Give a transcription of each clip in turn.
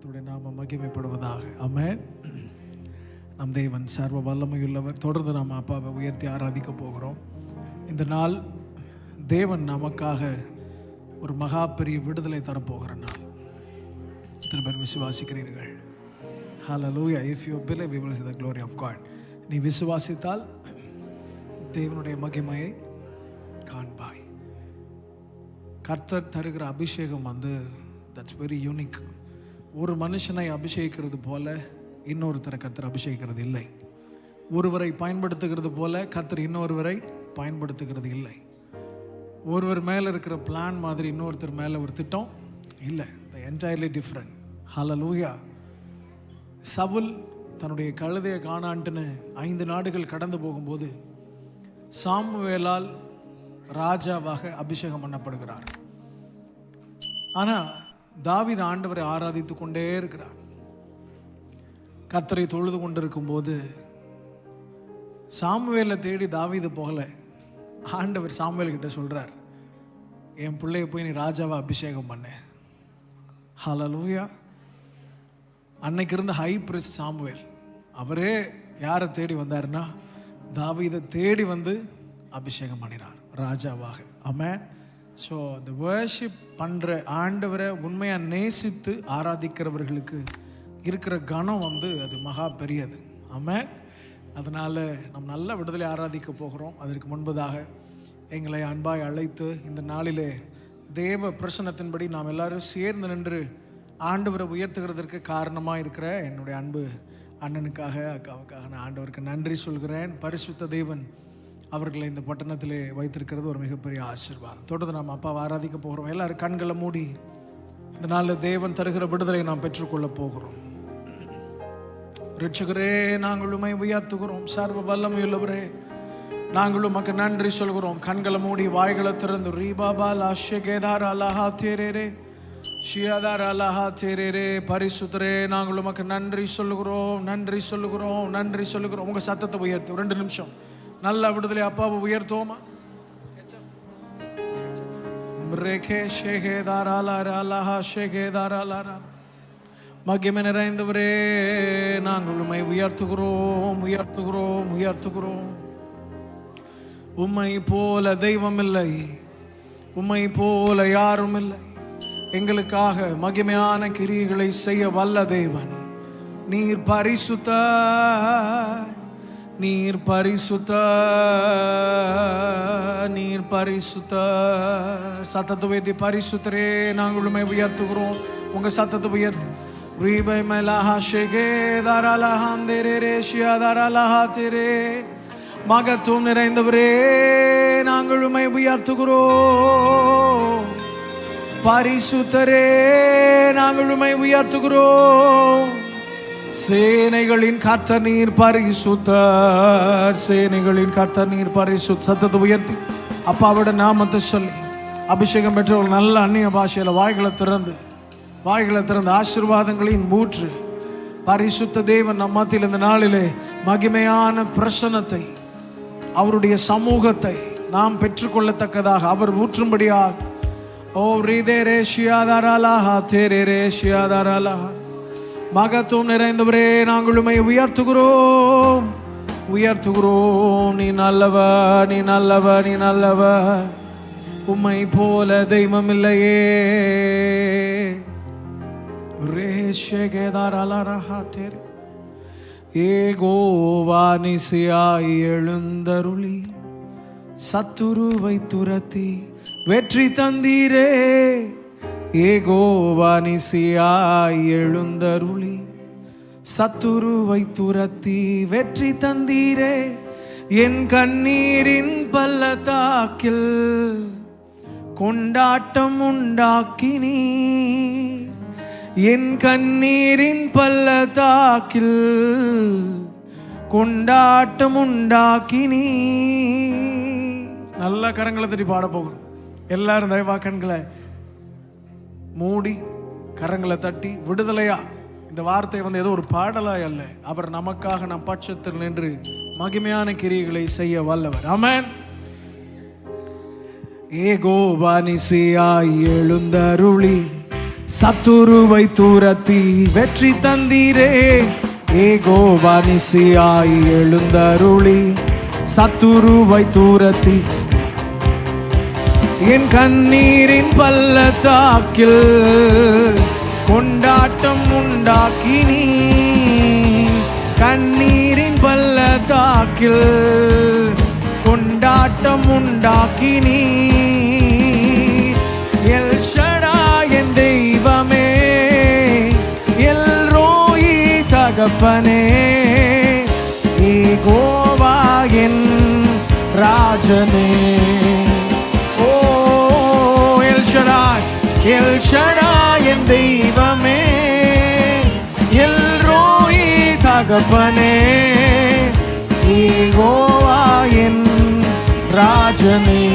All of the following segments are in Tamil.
கர்த்தருடைய நாமம் மகிமைப்படுவதாக. ஆமென். நம் தேவன் சர்வ வல்லமையுள்ளவர். தொடர்ந்து நாம் அப்பாவை உயர்த்தி ஆராதிக்க போகிறோம். இந்த நாள் தேவன் நமக்காக ஒரு மகா பெரிய விடுதலை தரப்போகிற நாள். எத்தனை பேர் விசுவாசிக்கிறீர்கள்? ஹல்லேலூயா. If you believe, we will see the glory of God. நீ விசுவாசித்தால் தேவனுடைய மகிமையை காண்பாய். கர்த்தர் தருகிற அபிஷேகம் தட்ஸ் வெரி யூனிக். ஒரு மனுஷனை அபிஷேகிக்கிறது போல இன்னொருத்தரை கர்த்தர் அபிஷேகிக்கிறது இல்லை. ஒருவரை பயன்படுத்துகிறது போல கர்த்தர் இன்னொருவரை பயன்படுத்துகிறது இல்லை. ஒருவர் மேலே இருக்கிற பிளான் மாதிரி இன்னொருத்தர் மேலே ஒரு திட்டம் இல்லை. Entirely different. ஹல்லேலூயா. சவுல் தன்னுடைய கழுதையை காணான்ட்டுன்னு 5 நாடுகள் கடந்து போகும்போது சாமுவேலால் ராஜாவாக அபிஷேகம் பண்ணப்படுகிறார். ஆனால் தாவீது ஆண்டவரை ஆராதித்து கொண்டே இருக்கிறார். கர்த்தரை தொழுது கொண்டிருக்கும் போது சாமுவேலை தேடி தாவீது போகல. ஆண்டவர் சாமுவேல் கிட்ட சொல்றார், என் பிள்ளைய போய் நீ ராஜாவை அபிஷேகம் பண்ண. ஹல்லேலூயா. அன்னைக்கு இருந்த ஹை பிரிஸ்ட் சாமுவேல், அவரே யாரை தேடி வந்தாருன்னா தாவீதை தேடி வந்து அபிஷேகம் பண்ணினார் ராஜாவாக. ஆமென். ஸோ இந்த வர்ஷிப் பண்ணுற ஆண்டவரை உண்மையாக நேசித்து ஆராதிக்கிறவர்களுக்கு இருக்கிற கணம் அது மகா பெரியது. ஆமென். அதனால் நம் நல்ல விடுதலை ஆராதிக்க போகிறோம். அதற்கு முன்பதாக எங்களை அன்பாய் அழைத்து இந்த நாளிலே தேவ பிரசன்னத்தின்படி நாம் எல்லாரும் சேர்ந்து நின்று ஆண்டவரை உயர்த்துகிறதற்கு காரணமாக இருக்கிற என்னுடைய அன்பு அண்ணனுக்காக அக்காவுக்காக நான் ஆண்டவருக்கு நன்றி சொல்கிறேன். பரிசுத்த தேவன் அவர்களை இந்த பட்டணத்திலே வைத்திருக்கிறது ஒரு மிகப்பெரிய ஆசீர்வாதம். தொடர்ந்து நாம் அப்பாவை ஆராதிக்க போகிறோம். எல்லாரும் கண்களை மூடி இந்த நாளில் தேவன் தருகிற விடுதலை நாம் பெற்றுக்கொள்ள போகிறோம். ரட்சகரே, நாங்கள் உம்மை உயர்த்துகிறோம். சர்வ வல்லமையுள்ளவரே, நாங்கள் உமக்கு நன்றி சொல்கிறோம். கண்களை மூடி வாய்களை திறந்து ரீபாபா லாஷேகேதார் அல்லாஹா தேரே ஷியாதார் அல்லாஹா தேரே. பரிசுத்தரே, நாங்கள் உமக்கு நன்றி சொல்லுகிறோம், நன்றி சொல்லுகிறோம், நன்றி சொல்லுகிறோம். உங்கள் சத்தத்தை உயர்த்து 2 நிமிஷம் நல்ல விடுதலை அப்பாவை உயர்த்தோமா? மகிமை நிறைந்தவரே, நாங்கள் உம்மை உயர்த்துகிறோம், உயர்த்துகிறோம், உயர்த்துகிறோம். உம்மை போல தெய்வம் இல்லை, உம்மை போல யாரும் இல்லை. எங்களுக்காக மகிமையான கிரியைகளை செய்ய வல்ல தேவன் நீர். பரிசுத்த நீர், பரிசுத்த நீர், பரிசுத்த. சத்தத்தை உயர்த்தி பரிசுத்தரே, நாங்கள் உம்மை உயர்த்துகிறோம். உங்க சத்தத்தை உயர்த்து. ரீபை மலஹா ஷேகேதார் அலஹாந்தேரே ஷியாதார் அலஹாதேரே. மகத்துவம் நிறைந்தவரே, நாங்கள் உம்மை உயர்த்துகிறோம். பரிசுத்தரே, நாங்கள் உம்மை உயர்த்துகிறோம். சேனைகளின் கர்த்தர் நீர் பரிசுத்தர், சேனைகளின் கர்த்தர் நீர் பரிசுத்தர். சத்தத்தை உயர்த்தி அப்பாவோட நாமத்தை சொல்லி அபிஷேகம் பெற்ற ஒரு நல்ல அந்நிய பாஷையில வாய்களை திறந்து ஆசீர்வாதங்களின் ஊற்று பரிசுத்த தேவன் நம் மத்தியில் இந்த நாளிலே மகிமையான பிரசன்னத்தை, அவருடைய சமூகத்தை நாம் பெற்றுக்கொள்ளத்தக்கதாக அவர் ஊற்றும்படியாக. ஓ ரீதே ரே ஷியாதாராலாஹா தேரே ரே ஷியாதாராலாஹா. மகத்துவம் நிறைந்தவரே, நாங்கள் உம்மை உயர்த்துகிறோம், உயர்த்துகிறோம். நீ நல்லவர், நீ நல்லவர், நீ நல்லவர். உம்மை போல தெய்வம் இல்லையே. ஏகோவா நிசியாய் எழுந்தருளி சத்துருவை துரத்தி வெற்றி தந்தீரே. ஏகோவா நிசியாய் எழுந்தருளி சத்துருவை துரத்தி வெற்றி தந்தீரே. என் கண்ணீரின் பள்ளத்தாக்கில் கொண்டாட்டம் உண்டாக்கினீ. என் கண்ணீரின் பள்ளத்தாக்கில் கொண்டாட்டம் உண்டாக்கினீ. நல்ல கரங்களை தட்டி பாட போகிறோம். எல்லாரும் தயவா கண்களை மூடி கரங்களை தட்டி விடுதலையா. இந்த வார்த்தை ஏதோ ஒரு பாடலாய் அல்ல, அவர் நமக்காக நம் பட்சத்தில் நின்று மகிமையான கிரியைகளை செய்ய வல்லவர். ஆமென். ஏகோவா நிசியாய் எழுந்தருளி சத்துருவை தூரத்தி வெற்றி தந்தீரே. ஏகோவா நிசியாய் எழுந்தருளி சத்துருவை தூரத்தி என் கண்ணீரின் பள்ளத்தாக்கில் கொண்டாட்டம் உண்டாக்கினீ. கண்ணீரின் பள்ளத்தாக்கில் கொண்டாட்டம் உண்டாக்கினீ. எல் ஷடாய் என் தெய்வமே, எல் ரோயி தகப்பனே, ஏகோவா என் ராஜனே. ஓ எல் ஷடாய் என் தெய்வமே, எல் ரோயி தகப்பனே, ஏகோவா என் ராஜனே.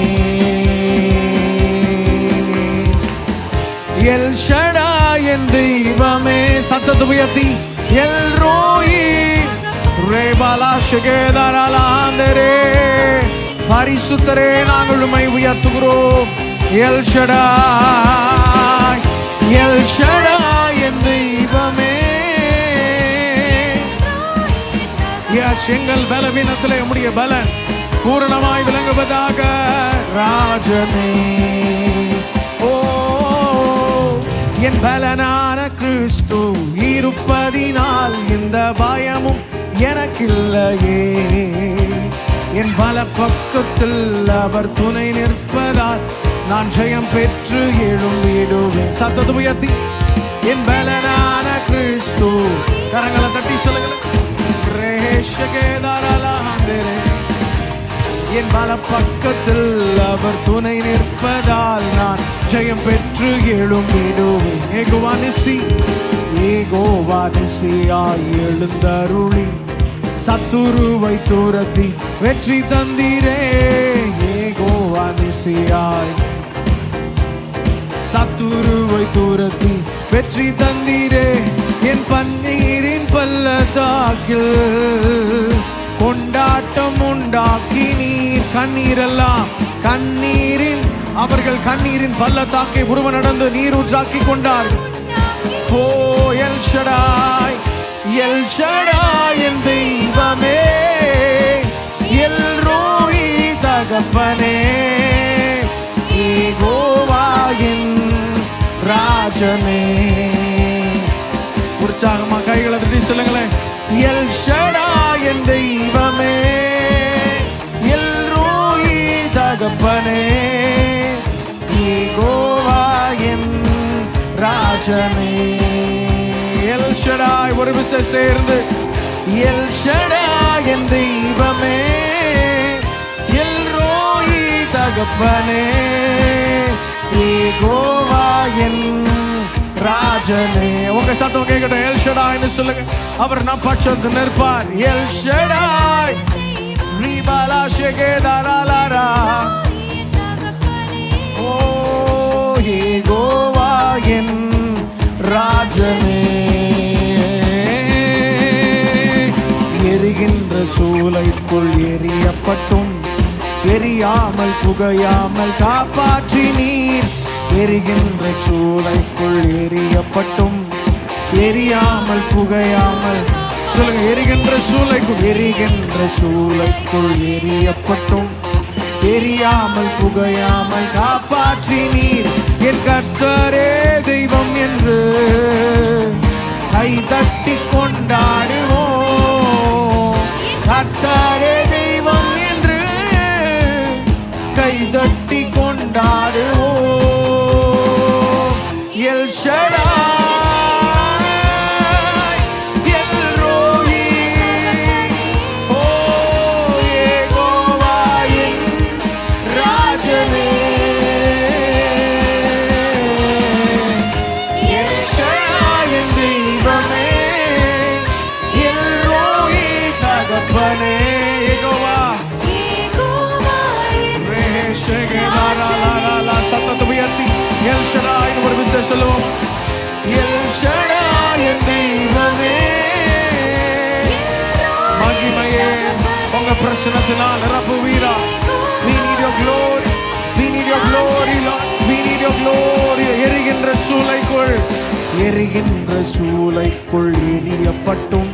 எல் ஷடாய் என் தெய்வமே, சத்தத்தை உயர்த்தி எல் ரோயி ரேபாலா ஷகேதரலாந்தரே, பரிசுத்தரே நாங்கள் உம்மை உயர்த்துகிறோம். எல் ஷடாய், எல் ஷடாய் என் தெய்வமே. எங்கள் பலவீனத்திலே உம்முடைய பலன் பூரணமாய் விளங்குவதாக ராஜனே. ஓ என் பலனான கிறிஸ்து இருப்பதினால் இந்த பயமும் எனக்கில்லையே. என் பல பக்கத்தில் அவர் துணை நிற்பதால் நான் ஜெயம் பெற்று எழும்பிடுவேன். சத்தத்தை உயர்த்தி என் பலனான கிறிஸ்து, கரங்களை தட்டி சொல்லுங்கள். என் பல பக்கத்தில் அவர் துணை நிற்பதால் நான் ஜெயம் பெற்று எழும்பிடுவேன். ஏகோவா நிசி, ஏகோவா நிசியாய் எழுந்தருளி சத்துருவை தூரத்தி வெற்றி தந்தீரே. ஏகோவா நிசியாய் சத்துருவை தூரத்தி வெற்றி தந்தீரே. என் பன்னீரின் பள்ளத்தாக்கில் கொண்டாட்டம் உண்டாக்கி நீர். கண்ணீரெல்லாம் கண்ணீரின் அவர்கள் கண்ணீரின் பள்ளத்தாக்கை உருவ நடந்து நீர் ஊற்றாக்கி கொண்டார்கள். ஓ எல் ஷடாய், எல் ஷடாய் என் தெய்வமே, எல் ரோயி தகப்பனே, ஏகோவா என் ராஜனே. உற்சாகமா கைகளை தட்டி சொல்லுங்களேன். எல் ஷடாய் என் தெய்வமே, எல் ரோயி தகப்பனே, ஏகோவா என் ராஜனே. எல் ஷடாய் ஒரு விசை சேர்ந்து எல் ஷடாய் என் தெய்வமே, எல் ரோயி தகப்பனே, ஏகோவா என் ராஜனே. உங்க சத்தம் கேட்கட்டும். எல் ஷடாய்னு சொல்லுங்க. அவர் நம் பட்சத்தில் நிற்பார். எல் ஷடாய் ரீபாலா ஷகேதரலாரா. ஓ ஏகோவா என் ராஜனே. எரிகின்ற சூளைக்குள் எரியப்பட்டும் எரியாமல் புகையாமல் காப்பாற்றி நீர். எரிகின்ற சூளைக்குள் எரியப்பட்டும் எரியாமல் புகையாமல் சொல்லுங்க. எரிகின்ற சூளைக்குள், எரிகின்ற சூளைக்குள் எரியப்பட்டும் எரியாமல் புகையாமல் காப்பாற்றி நீர். என் கர்த்தரே தெய்வம் என்று கை தட்டி கொண்டாடுவோம். கர்த்தரே தெய்வம் என்று கை தட்டி கொண்டாடுவோம். எல் ஷடாய், எல் ரோயி, ஓ ஏகோவா என் ராஜனே. எல் ஷடாய் என் தெய்வமே, எல் ரோயி தகப்பனே, ஏகோவா சத்தத்தை உயர்த்தி எல் ஷடாய் ஒரு விஷயம் சொல்லுவோம். எல் ஷடாய் என் தெய்வமே, மகிமையே உங்க பிரசன்னத்தினால் நிரப்புவீரா. We need your glory, we need your glory, Lord, we need your glory. எரிகின்ற சூளைக்குள் எரியப்பட்டும்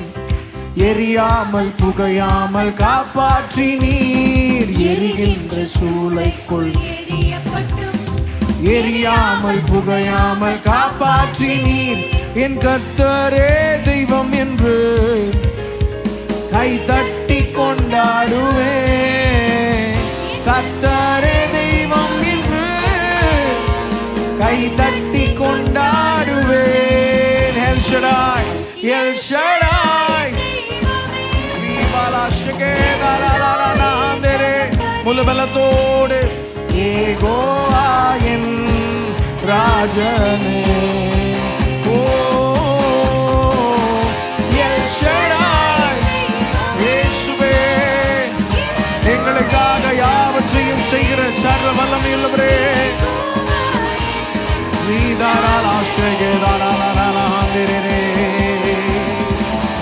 எரியாமல் புகையாமல் காப்பாற்றி நீர். எரிகின்ற சூளைக்குள் எரியாமல் புகையாமல் காப்பாற்றி நீர். என் கர்த்தரே தெய்வம் என்று கை தட்டி கொண்டாடுவேன். கர்த்தரே தெய்வம் என்று கை தட்டி கொண்டாடுவேன். எல் ஷடாய், எல் ஷடாய், முழு பலத்தோடு யெகோவா என் ராஜனே. ஓ எல் ஷடாய், இயேசுவே, எங்களுக்காக யாவற்றையும் செய்கிற சர்வ வல்லமையுள்ளவரே.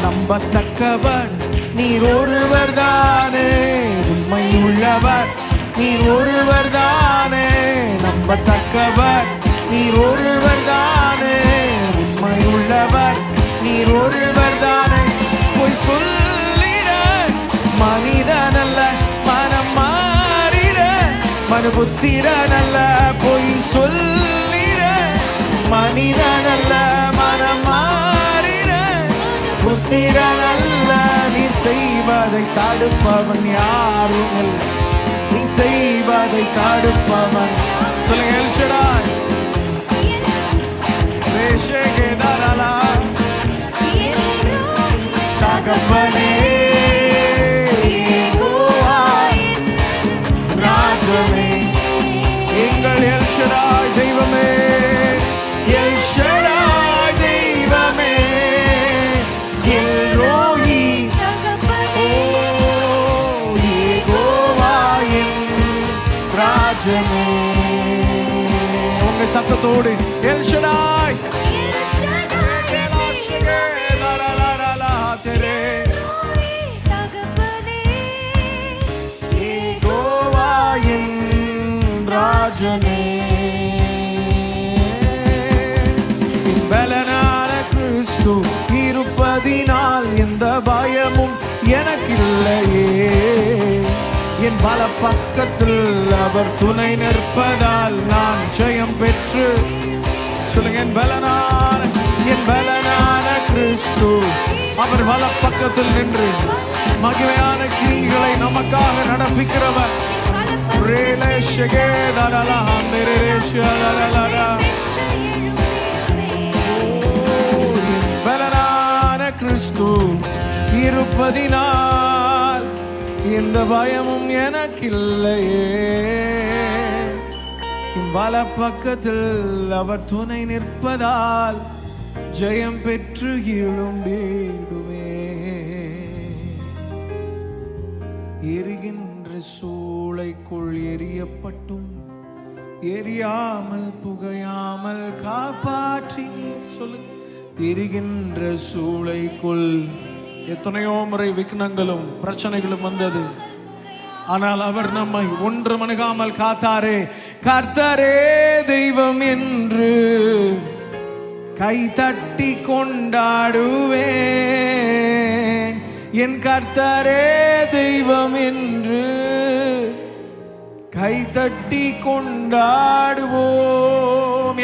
நம்பத்தக்கவர் நீர் ஒருவர் தானே, உண்மை உள்ளவர் நீர் ஒருவர் தானே. நம்பத்தக்கவர் நீர் ஒருவர் தானே, உண்மை உள்ளவர் நீர் ஒருவர் தானே. போய் சொல்லிட மனிதனல்ல, மனம் மாறிட மனுபுத்திரனல்ல. போய் சொல்லிட மனிதனல்ல, மனம் மாறிட புத்திரனல்ல. நீ செய்வதை தடுப்பவன் யாரும் இல்லை, நீ செய்வதை தடுப்பவன். சொல்லுங்க எல் ஷடாய், தகப்பனே ராஜனே, எங்கள் எல் ஷடாய் தெய்வமே. எல் ஷடாய் தெய்வமே, எல் ரோயி, ஓ யெகோவா என் ராஜனே. உங்க சத்தத்தோடு எல் ஷடாய், யெகோவா என் ராஜனே. பலனான கிறிஸ்து இருப்பதினால் எந்த பயமும் எனக்கில்லையே. என் பல பக்கத்தில் அவர் துணை நிற்பதால் நான் ஜெயம் பெற்று. சொல்லுங்க என் பலனான கிறிஸ்து அவர் பல பக்கத்தில் நின்று மகிமையான கிரிகளை நமக்காக நடப்பிக்கிறவர். பலனான கிறிஸ்து இருப்பதினால் எந்த பயமும் எனக்கில்லையே. பல பக்கத்தில் அவர் துணை நிற்பதால் ஜெயம் பெற்று எழும்பிடுவே. எரிகின்ற சூளைக்குள் எரியப்பட்டும் எரியாமல் புகையாமல் காப்பாற்றி. சொல்லுங்க, எரிகின்ற சூளைக்குள் எத்தனையோ முறை விக்னங்களும் பிரச்சனைகளும் வந்தது, ஆனால் அவர் நம்மை ஒன்று மணுகாமல் காத்தாரே. கர்த்தரே தெய்வம் என்று கை தட்டி கொண்டாடுவேன். என் கர்த்தரே தெய்வம் என்று கை தட்டி கொண்டாடுவோம்.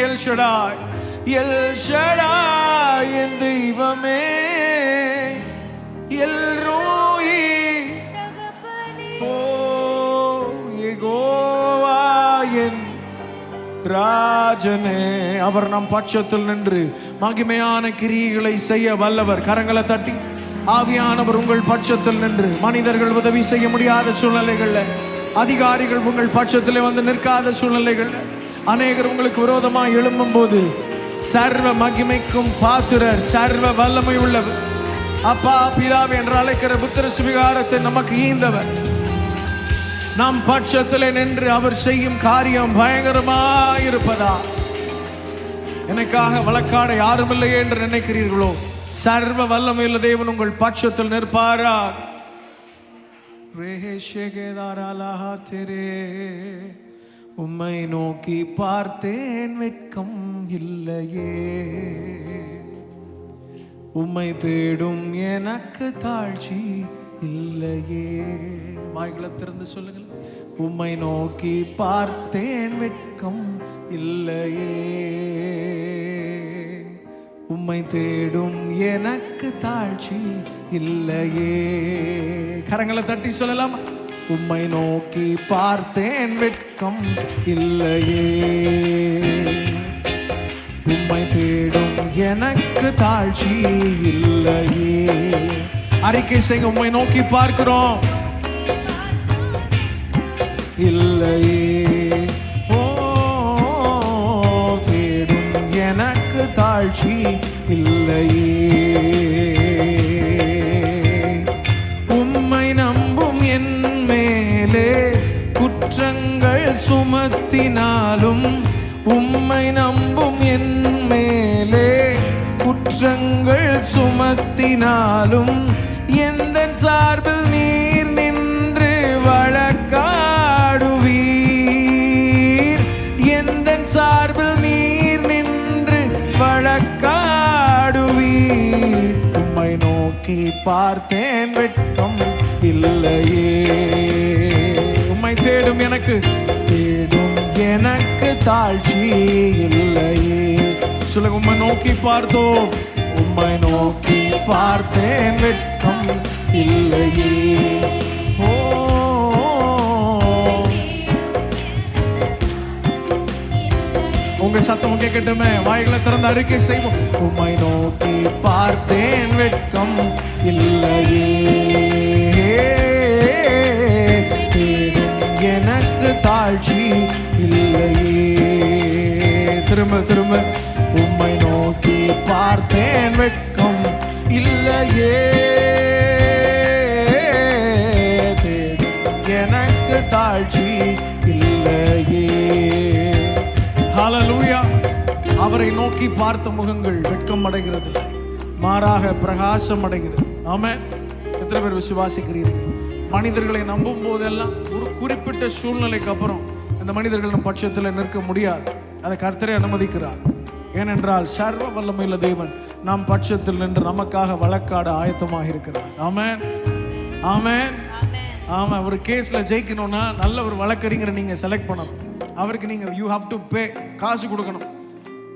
எல் ஷடாய், எல் ஷடாய் என் தெய்வமே. எல் ரோயி, ஓ யெகோவா என் ராஜனே. அவர் நம் பட்சத்தில் நின்று மகிமையான கிரியைகளை செய்ய வல்லவர். கரங்களை தட்டி ஆவியானவர் உங்கள் பட்சத்தில் நின்று, மனிதர்கள் உதவி செய்ய முடியாத சூழ்நிலைகள்ல, அதிகாரிகள் உங்கள் பட்சத்திலே வந்து நிற்காத சூழ்நிலைகள்ல, அநேகர் உங்களுக்கு விரோதமாக எழும்பும் போது சர்வ மகிமைக்கும் பாத்திரர், சர்வ வல்லமை உள்ளவர் அப்பா பிதாவே என்று அழைக்கிற புத்திர சுவிகாரத்தை நமக்கு ஈந்தவர். நம் பட்சத்திலே நின்று அவர் செய்யும் காரியம் பயங்கரமாயிருப்பதா. எனக்காக வழக்காட யாரும் இல்லையே என்று நினைக்கிறீர்களோ, சர்வ வல்லமையுள்ள தேவன் உங்கள் பட்சத்தில் நிற்பாரா. உம்மை நோக்கி பார்த்தேன் வெட்கம் இல்லையே, உம்மை தேடும் எனக்கு தாழ்ச்சி இல்லையே. வாய்களை திறந்து சொல்லுங்கள். உம்மை நோக்கி பார்த்தேன் வெட்கம் இல்லையே, உம்மை தேடும் எனக்கு தாழ்ச்சி இல்லையே. கரங்களை தட்டி சொல்லலாம். உம்மை நோக்கி பார்த்தேன் வெட்கம் இல்லையே, உம்மை தேடும் எனக்கு தாழ்ச்சி இல்லையே. அறிக்கை செய்ய. உம்மை நோக்கி பார்க்கிறோம் இல்லையே, ஓ தேடும் எனக்கு தாழ்ச்சி இல்லையே. உம்மை நம்பும் என் மேலே குற்றங்கள் சுமத்தினாலும், உம்மை நம்பும் என் மேலே குற்றங்கள் சுமத்தினாலும், எந்த சார்பில் நீர் நின்று வழக்காடுவீர், எந்த சார்பில் நீர் நின்று வழக்காடுவீர். உம்மை நோக்கி பார்த்தேன் வெட்கம் இல்லையே, உம்மை தேடும் எனக்கு தாழ்ச்சி இல்லையே. சொல்லுங்க. உம்மை நோக்கி பார்த்தோம், உம்மை நோக்கி பார்த்தேன் வெட்கம் இல்லையே. ஓ உங்க சத்தம் கேட்கட்டுமே. வாய்களை திறந்து அறிக்கை செய்வோம். உம்மை நோக்கி பார்த்தேன் வெட்கம் இல்லையே, எனக்கு தாழ்ச்சி இல்லையே. திரும்ப திரும்ப. உம்மை நோக்கி பார்த்தேன் வெட்கம் இல்லையே, எனக்கு தாழ்ச்சி இல்லையே. ஹல்லேலூயா. அவரை நோக்கி பார்த்த முகங்கள் வெட்கம் அடைகிறது, மாறாக பிரகாசம் அடைகிறது. ஆமென். எத்தனை பேர் விசுவாசிக்கிறீர்கள்? மனிதர்களை நம்பும் போதெல்லாம் ஒரு குறிப்பிட்ட சூழ்நிலைக்கு அப்புறம் இந்த மனிதர்கள் நம் பட்சத்தில் நிற்க முடியாது. அதை கர்த்தரே அனுமதிக்கிறார். ஏனென்றால் சர்வ வல்லமையுள்ள தேவன் நம் பட்சத்தில் நின்று நமக்காக வழக்காட ஆயத்தமாக இருக்கிறார். ஆமென், ஆமென், ஆமாம். ஒரு கேஸ்ல ஜெயிக்கணும்னா நல்ல ஒரு வழக்கறிஞரை நீங்க செலக்ட் பண்ணணும். அவருக்கு நீங்க யூ ஹாவ் டு பே, காசு கொடுக்கணும்.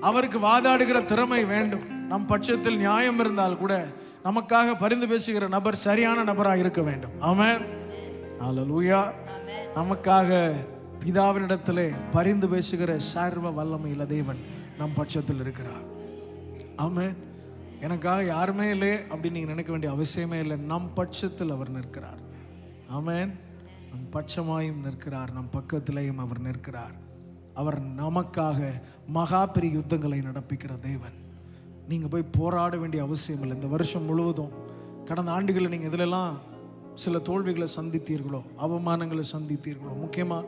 அவருக்கு வாதாடுகிற திறமை வேண்டும். நம் பட்சத்தில் நியாயம் இருந்தால் கூட நமக்காக பரிந்து பேசுகிற நபர் சரியான நபராக இருக்க வேண்டும். ஆமென், ஹல்லேலூயா. நமக்காக பிதாவினிடத்திலே பரிந்து பேசுகிற சர்வ வல்லமையுள்ள தேவன் நம் பட்சத்தில் இருக்கிறார். ஆமென். எனக்காக யாருமே இல்லை அப்படின்னு நீங்க நினைக்க வேண்டிய அவசியமே இல்லை. நம் பட்சத்தில் அவர் நிற்கிறார். ஆமென். நம் பட்சமாயும் நிற்கிறார், நம் பக்கத்திலேயும் அவர் நிற்கிறார். அவர் நமக்காக மகா பெரிய யுத்தங்களை நடப்பிக்கிற தேவன். நீங்கள் போய் போராட வேண்டிய அவசியம் இல்லை. இந்த வருஷம் முழுவதும் கடந்த ஆண்டுகளில் நீங்கள் இதிலெல்லாம் சில தோல்விகளை சந்தித்தீர்களோ, அவமானங்களை சந்தித்தீர்களோ, முக்கியமாக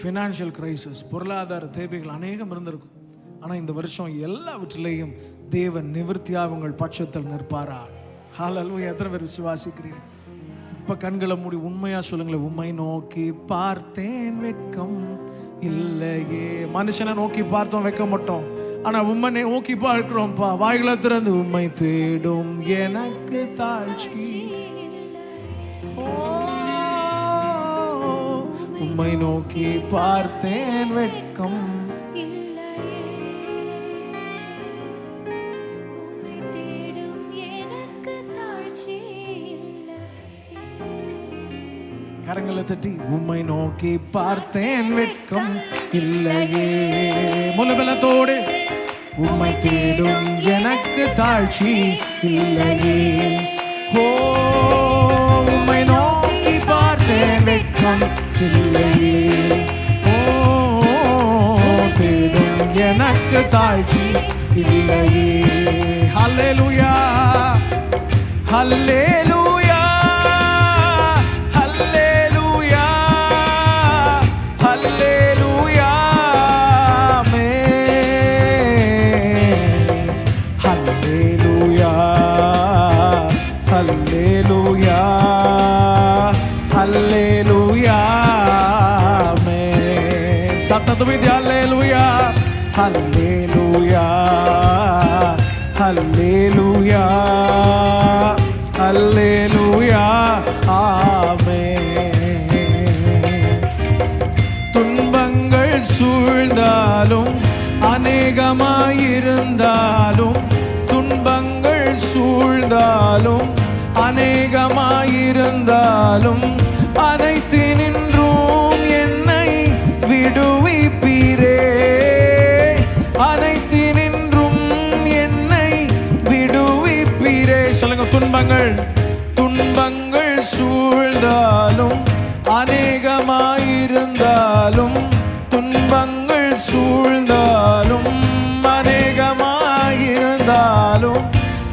ஃபினான்ஷியல் கிரைசிஸ், பொருளாதார தேவைகள் அநேகம் இருந்திருக்கும். ஆனால் இந்த வருஷம் எல்லாவற்றிலேயும் தேவன் நிவர்த்தியாக உங்கள் பட்சத்தில் நிற்பாரா? ஹல்லேலூயா. எத்தனை பேர் விசுவாசிக்கிறீர்கள்? இப்போ கண்களை மூடி உண்மையாக சொல்லுங்களேன். உம்மை நோக்கி பார்த்தேன் வெட்கம் இல்லையே. மனுஷனை நோக்கி பார்த்தோம் வெட்க மாட்டோம், ஆனால் உம்மை நோக்கி பார்க்கிறோம்ப்பா. வாய்களை திறந்து உம்மை தேடும் எனக்கு தாழ்ச்சி. உம்மை நோக்கி பார்த்தேன் வெட்கம். கரங்களை தட்டி உம்மை நோக்கி பார்த்தேன் வெட்கம் இல்லையே. முழுபலத்தோடு உம்மை தேடும் எனக்கு தாழ்ச்சி இல்லையே. ஓ உம்மை நோக்கி பார்த்தேன் வெட்கம் இல்லையே. ஓ தேடும் எனக்கு தாழ்ச்சி இல்லையே. ஹல்லேலூயா, ஹல்லேலூயா, ஹல்லேலூயா, ஹல்லேலூயா. ஹல்லேலூயா, ஹல்லேலூயா, ஹல்லேலூயா. சத்தத்தோடு இருந்தாலும் துன்பங்கள் சூழ்ந்தாலும் அநேகமாயிருந்தாலும் அனைத்தினின்றும் என்னை விடுவிப்பீரே. அனைத்தினின்றும் என்னை விடுவிப்பீரே. சொல்லுங்க, துன்பங்கள் சூழ்ந்தாலும் அநேகமாயிருந்தாலும் துன்பங்கள் சூழ்ந்தாலும் அநேகமாயிருந்தாலும்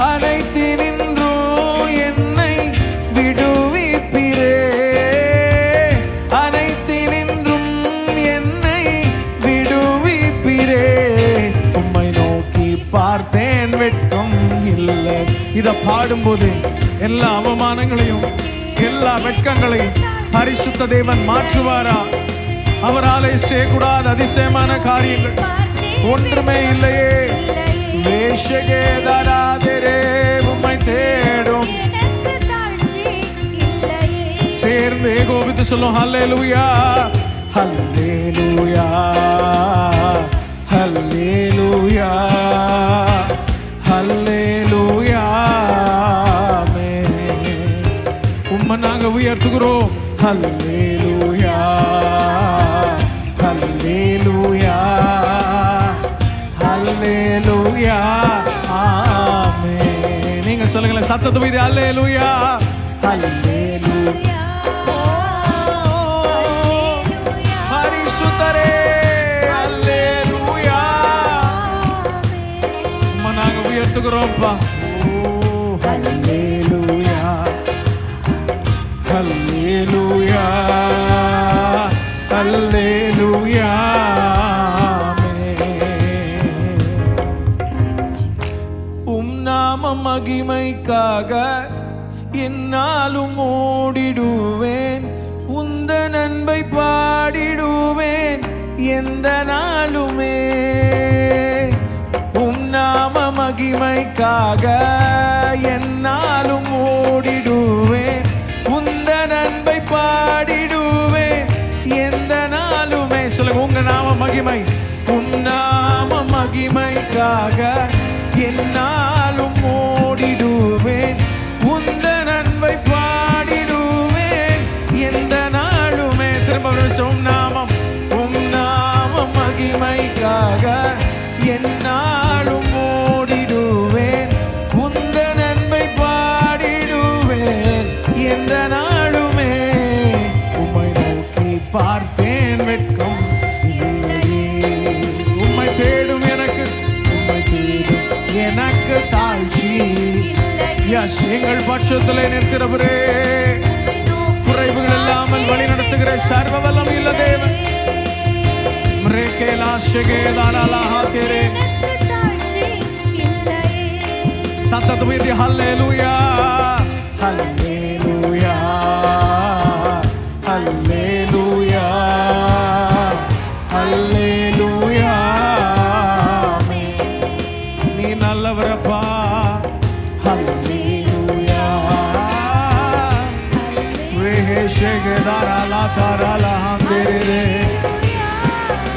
அனைத்தினின்றும் என்னை விடுவிப்பீரே. அனைத்தினின்றும் என்னை விடுவிப்பீரே. உம்மை நோக்கி பார்த்தேன், வெட்கம் இல்லை. இதை பாடும்போது எல்லா அவமானங்களையும் எல்லா வெட்கங்களையும் பரிசுத்த தேவன் மாற்றுவாரா? அவராலே செய்யக்கூடாத அதிசயமான காரியங்கள் ஒன்றுமே இல்லையே. வேஷகேதராதரே உம்மை தேடும். சேர்ந்து ஏகோபித்து சொல்லும், ஹல்லேலூயா ஹல்லேலூயா ஹல்லேலூயா ஹல்லேலூயா. உம்மை நாங்க உயர்த்துகிறோம். ஹல்லேலூயா ஹல்லேலூயா ஹல்லேலூயா ஆமென். நீங்க சொல்லுங்களேன் சத்தத்தை வைத்து, ஹல்லேலூயா ஹல்லேலூயா. பரிசுத்தரே ஹல்லேலூயா. உம்மை நாங்க உயர்த்துகிறோம்ப்பா. ஹல்லேலூயா ஹல்லேலூயா ஹல்லேலூயா. உம் நாம மகிமைக்காக என்னாலும் ஓடிடுவேன். உந்த நன்மை பாடிடுவேன் எந்த நாளுமே. உம் நாம மகிமைக்காக என்னாலும் ஓடிடுவேன். உந்த நன்மை பாடிடுவேன் எந்த நாளுமே. சொல்லுங்க, உங்க நாம மகிமை. உன் நாம மகிமைக்காக என்னாலும் ஓடிடுவேன். உந்த நன்மை பாடிடுவேன் எந்த நாளுமே. திரும்ப உம் நாமம், உம் நாம மகிமைக்காக என்னாலும் ஓடிடுவேன். உந்த நன்மை பாடிடுவேன் எந்த நாளுமே. உம்மை நோக்கி பார்த்தேன், வெட்கம் இல்லையே. உம்மை தேடும் எனக்கு, உம்மை தேடும் எனக்கு தாழ்ச்சி. எஸ், எங்கள் பட்சத்திலே நிற்கிறவரே, குறைவுகள் இல்லாமல் வழி நடத்துகிற சர்வ வல்லமையுள்ள தேவன். சத்தத்தை உயர்த்தி ஹல்லேலூயா ஹல்லேலூயா ஹல்லேலூயா ஹல்லேலூயா. நீ நல்லவரப்பா. ஹல்லேலூயா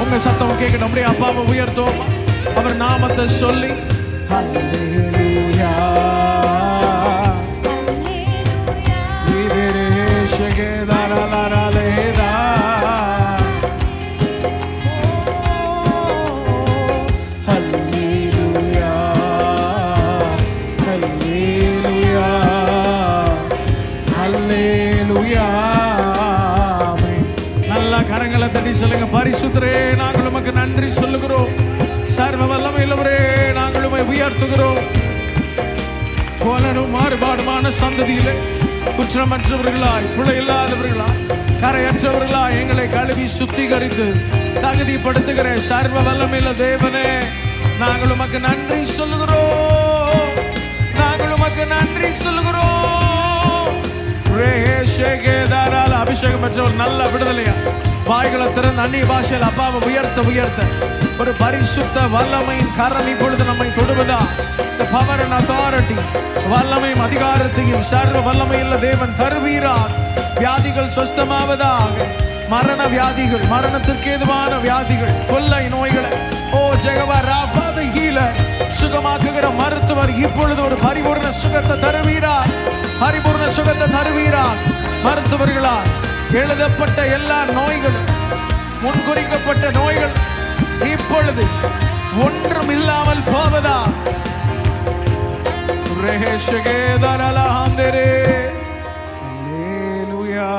உங்க சத்தம் கேட்கணும். அப்படியே அப்பாவை உயர்த்துவோம், அவர் நாமத்தை சொல்லி. ஹல்லேலூயா கரங்களை தட்டி சொல்லுங்க, பரிசுத்தரே நாங்கள் உமக்கு நன்றி சொல்லுகிறோம். சர்வ வல்லமையுள்ளவரே நாங்கள் உம்மை உயர்த்துகிறோம். கோலனும் மாறுபாடுமான சந்ததியிலே குற்றமற்றவர்களாய் பிழை இல்லாதவர்களாய் கரையற்றவர்களாய் எங்களை கழுவி சுத்திகரித்து தகுதிப்படுத்துகிற சர்வ வல்லமையுள்ள தேவனே நாங்கள் உமக்கு நன்றி சொல்லுகிறோம். நாங்கள் உமக்கு நன்றி சொல்லுகிறோம். அபிஷேகம் பெற்ற ஒரு நல்ல விடுதலையா வாய்களை திறந்து அந்நிய பாஷையில் அப்பாவை உயர்த்த உயர்த்த ஒரு பரிசுத்த வல்லமையின் கரம் இப்பொழுது நம்மை தொடுவதா. The power and authority, வல்லமையும் அதிகாரத்தையும் சர்வ வல்லமையுள்ள தேவன் தருவீரார். வியாதிகள் சுஸ்தமாவதாக. மரண வியாதிகள், மரணத்திற்கு ஏதுவான வியாதிகள், கொள்ளை நோய்களை ஓ ஜெகவா ராஃபா தி ஹீலர், சுகமாக்குகிற மருத்துவர் இப்பொழுது ஒரு பரிபூர்ண சுகத்தை தருவீரா, பரிபூர்ண சுகத்தை தருவீரா. மருத்துவர்களால் எழுதப்பட்ட எல்லா நோய்களும், முன்குறிக்கப்பட்ட நோய்கள் இப்பொழுது ஒன்றும் இல்லாமல் போவதா. அல்லேலூயா,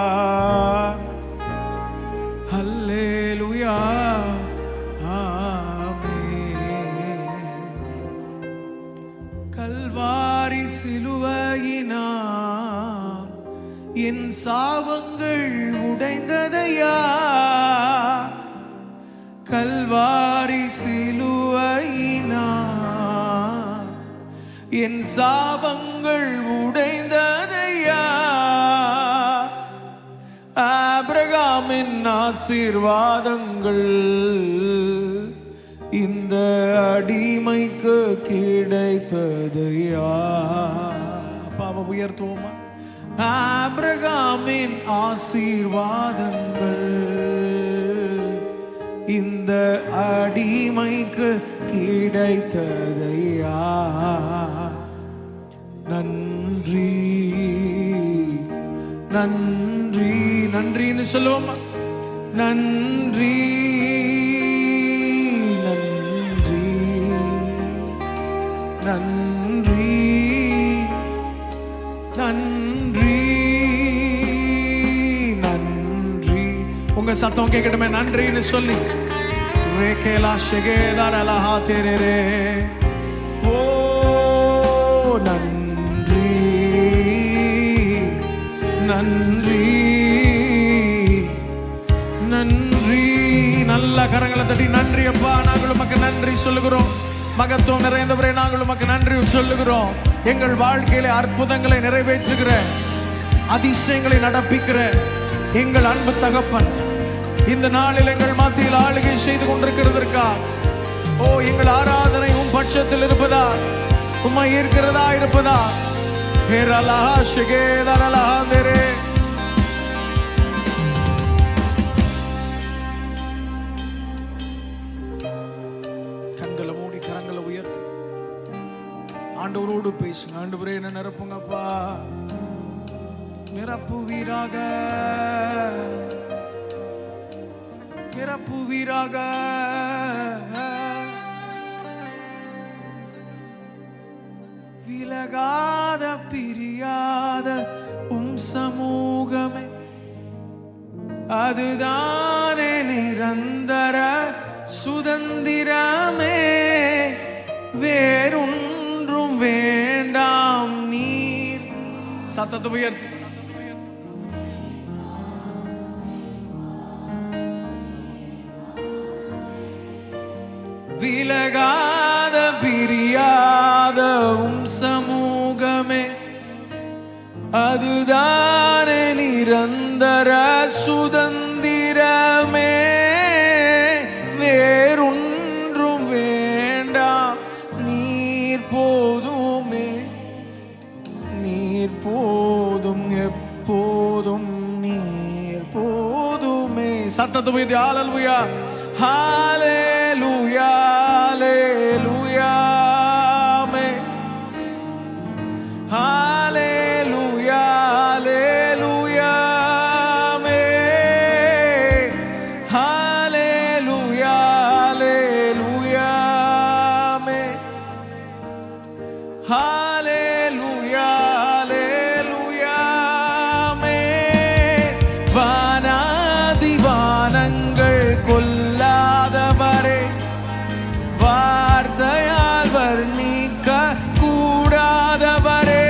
அல்லேலூயா, ஆமென். கல்வாரி சிலுவையினால் என் சாபங்கள் உடைந்ததையா, கல்வாரி சிலுவையினால் என் சாபங்கள் உடைந்ததையா. ஆபிரகாமின் ஆசீர்வாதங்கள் இந்த அடிமைக்கு கிடைத்ததையா. பாவ உயர்த்துவோமா. ஆபிரகாமின் ஆசீர்வாதங்கள் இந்த அடிமைக்கு கிடைத்ததையா. நன்றி நன்றி நன்றின்னு சொல்லுவோமா. நன்றி நன்றி நன்றி நன்றி நன்றி. உங்க சத்தம் கேட்கட்டுமே நன்றின்னு சொல்லி. ரேகேலா ஷெகேதார் அலஹா தேரே. ஓ நன்றி நன்றி நன்றி. நல்ல கரங்களை தட்டி நன்றி அப்பா, நாங்கள் உமக்கு நன்றி சொல்லுகிறோம். மகத்துவம் நிறைந்தவரே, நாங்கள் உமக்கு நன்றி சொல்லுகிறோம். எங்கள் வாழ்க்கையிலே அற்புதங்களை நிறைவேற்றுகிற, அதிசயங்களை நடப்பிக்கிற எங்கள் அன்பு தகப்பன் இந்த நாளில் எங்கள் மத்தியில் ஆளுகை செய்து கொண்டிருக்கிறதற்கா. ஓ எங்கள் ஆராதனை உம் பட்சத்தில் இருப்பதா, உம்மை ஈர்க்கிறதா இருப்பதா. கண்களை மூடி கரங்களை உயர்த்தி ஆண்டவரோடு பேசுங்க. ஆண்டவரே என்ன நிரப்புங்கப்பா, நிரப்புவீராக, நிரப்புவீராக. விலகாத பிரியாத உம் சமூகமே, அதுதானே நிரந்தர சுதந்திரமே. வேறொன்றும் வேண்டாம் நீர். சத்தத்தை உயர்த்தி. விலகாத பிரியாத உம் சமூகமே, அதுதானே நிரந்தர சுதந்திரமே. வேறொன்றும் வேண்டாம் நீர் போதுமே, நீர் போதும் எப்போதும் நீர் போதுமே. சத்தத்தை உயர்த்தி ஹல்லேலூயா, ஹல்லேலூயா, ஹல்லேலூயா, ஆமென். ஹல்லேலூயா, ஹல்லேலூயா, ஆமென். ஹல்லேலூயா, ஹல்லேலூயா, ஆமென். ஹல்லேலூயா, ஹல்லேலூயா, ஆமென். வானாதி வானங்கள் கொல்லாதவரே, வார்த்தையால் வர்ணிக்க கூடாதவரே,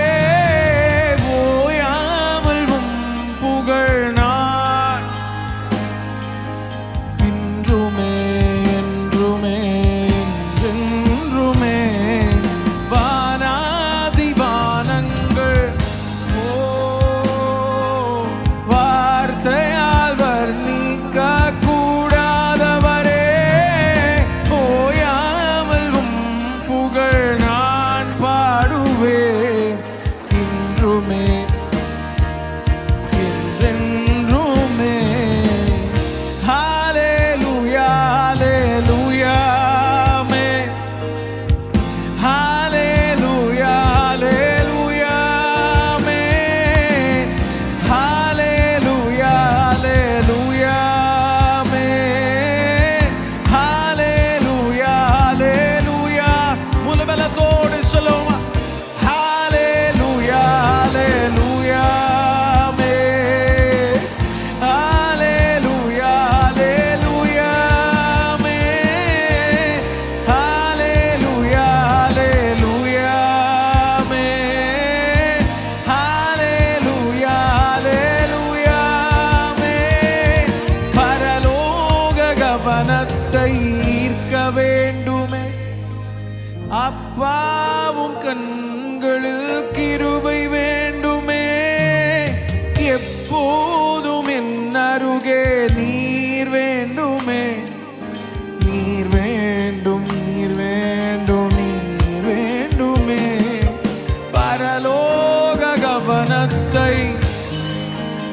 கனத்தை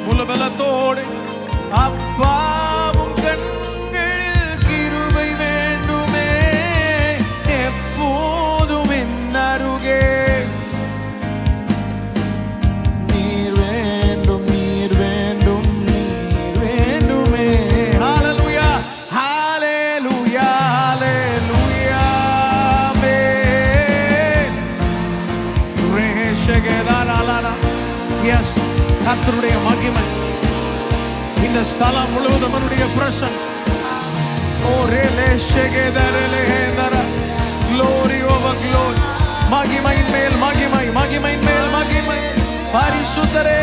முலபலத்தோடு அப்பாவும் கண்களில் கிருபை வேண்டுமே எப்போதும் என் அருகே நீர் வேண்டும் நீர் வேண்டும் நீர் வேண்டுமே. ஹalleluya ஹalleluya ஹalleluya மே ரேஷகேதானாலானா. எஸ், கர்த்தருடைய மகிமை இந்த ஸ்தலம் முழுவதும் அவருடைய பிரசன்னம். ஓ ரேலே ஷேகேதரலே ஹேதர glory over glory. மகிமையின் மேல் மகிமை, மகிமையின் மேல் மகிமை. பரிசுத்தரே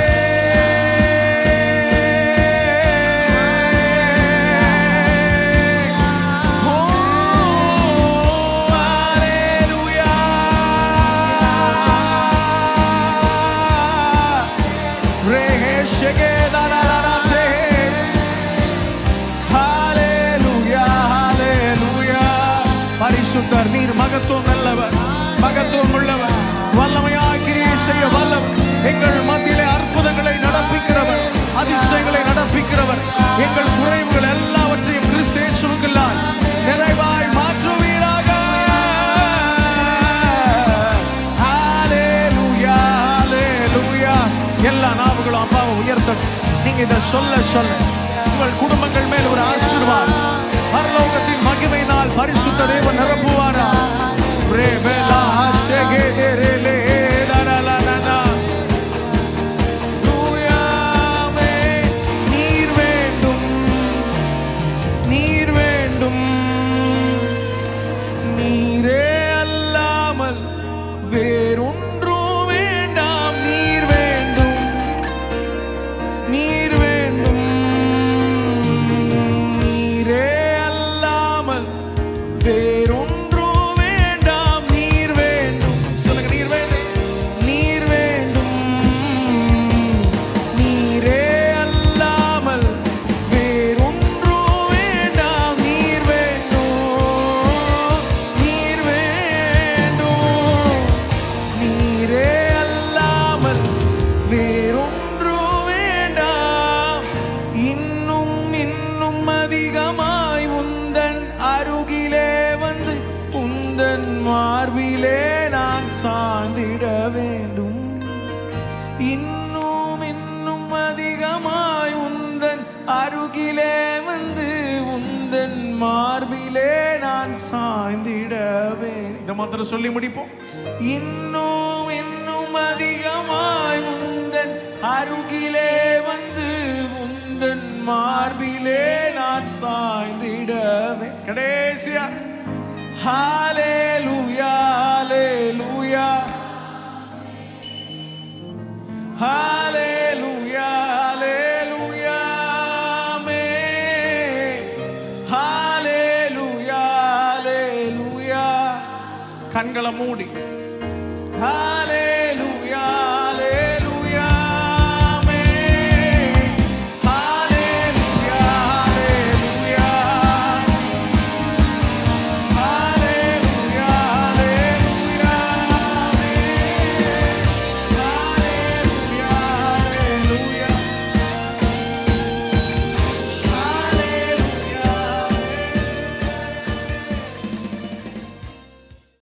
பரிசுத்தர், நீர் மகத்துவம் நல்லவர், மகத்துவம் உள்ளவர், வல்லமையாய் கிரியை செய்ய வல்லவர், எங்கள் மத்தியிலே அற்புதங்களை நடப்பிக்கிறவர், அதிசயங்களை நடப்பிக்கிறவர். எங்கள் குறைவுகள் எல்லாவற்றையும் கிறிஸ்து இயேசுவுக்குள்ளாய் நிறைவாய் மாற்றுவீராக. ஹalleluya ஹalleluya. எல்லா நாவுகளும் அப்பாவை உயர்த்தட்டும். நீங்க இதை சொல்ல சொல்ல உங்கள் குடும்பங்கள் மேல் ஒரு ஆசீர்வாதம், பரலோகத்தின் மகிமையினால் பரிசுத்த தேவன் நிரப்புவாரா. ரேபலா ஷேகேதரலே லலலலனா. லூயாமே நீர் வேண்டும் நீர் வேண்டும் நீரே அல்லாமல் வேறொன்றும் வேண்டாம். நீர் வேண்டும் நீர் வேண்டும் நீரே அல்லாமல் வேறொன்றும் வேண்டாம். நீர் வேண்டும், சொல்லுங்க நீர் வேண்டும் நீர் வேண்டும் நீரே அல்லாமல் வேறொன்றும் வேண்டாம். நீர் வேண்டும் நீர் வேண்டும் நீரே அல்லாமல் வேறொன்றும் வேண்டாம். இன்னும் இன்னும் அதிகமாய் உந்தன் அருகிலே வந்து உந்தன் மார்பிலே நான் சாய்ந்திட வேண்டும். இன்னும் இன்னும் அதிகமாய் உந்தன் அருகிலே வந்து உந்தன் மார்பிலே நான் சாய்ந்திட வேண்டும். இதை மாத்திரம் சொல்லி முடிப்போம். இன்னும் இன்னும் அதிகமாய் உந்தன் அருகிலே வந்து உந்தன் மார்பிலே நான் சாய்ந்திடவே. கடைசியா ஹalleluya ஹalleluya ஹalleluya ஹalleluya மே ஹalleluya ஹalleluya. கண்களை மூடி